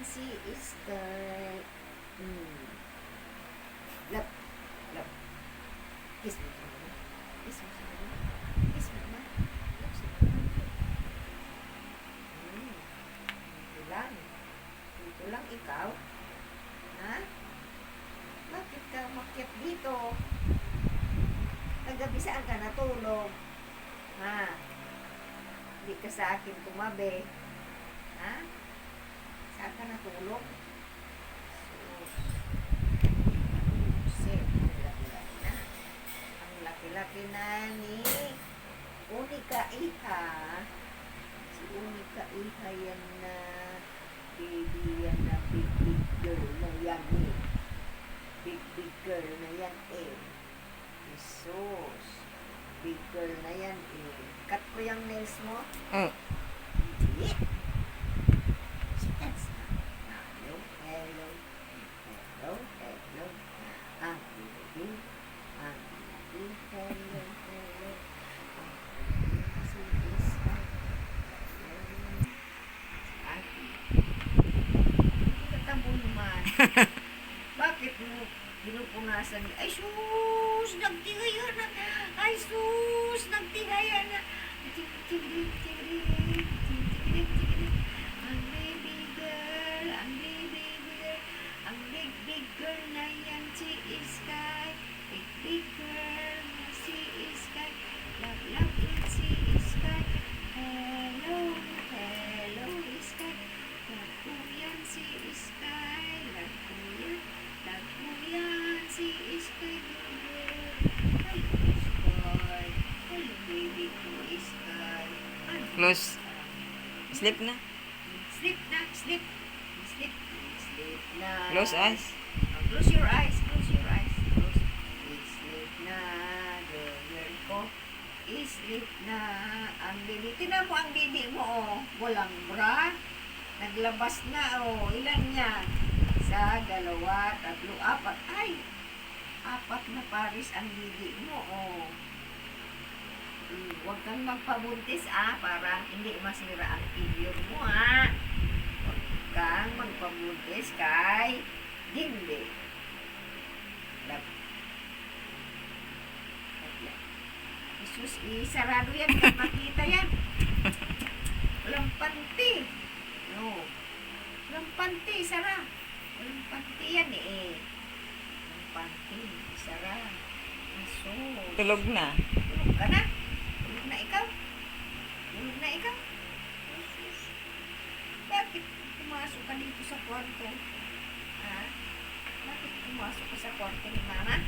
si Sky. Lap, lap. Kiss mo sa mama. Kiss mo sa mama. Kiss mo mama. Lap sa mama. Ito lang. Ito lang ikaw. Ha? Bakit ka umakyat dito? Kagabi saan ka natulog? Ha? Hindi ka sa akin tumabi. Ha? Saan ka natulog? Ang laki-laki na ni Unika Iha. Si Unika Iha yan na baby yan na big girl na yan eh. Big girl na yan eh. Jesus. Big girl na yan eh. Cut ko yung nails mo. Hindi. Yes. Hello. Hello. Hello. Hello. Ang baby. Ang baby. Hello. Hello. Ang baby. Si Iska. Ate. Katabo naman. Bakit mo pinupunasan niya? Ay, sus! Nagtigayan na! Ay, sus! Nagtigayan na! Tigrig. Ang baby girl! Ang baby girl! Ang big girl na yan si Sky! Big girl na si Sky! Love it si Sky! Hello! Hello, Sky! Love ko yan si Sky! Love ko yan! Love ko yan si Sky! Hello, Sky! Hello, baby ko, Sky! Close. Sleep na. Sleep na, sleep. Sleep. Sleep na. Close eyes. Close your eyes. Close your eyes. Close. Sleep na. Girl ko. Sleep na. Ang baby. Tinan mo ang baby mo, oh. Walang bra. Naglabas na, oh. Ilan niya? Isa, dalawa, tatlo, apat. Ay! Apat na paris ang baby mo, oh. Huwag kang magpabuntis, para hindi masira ang figure mo, Huwag kang magpabuntis kay Jimbe. Lab. Jesus, sarado yan. Makita yan. Walang panty. No. Walang panty, sara. Walang panty yan, eh. Walang panty, sara. Aso. Tulog na. Tulog ka na. Tulog na ikaw. Tulog na ikaw. Jesus. Bakit pumasok ka dito sa kwarto? Ha? Bakit pumasok ka sa kwarto ni mama?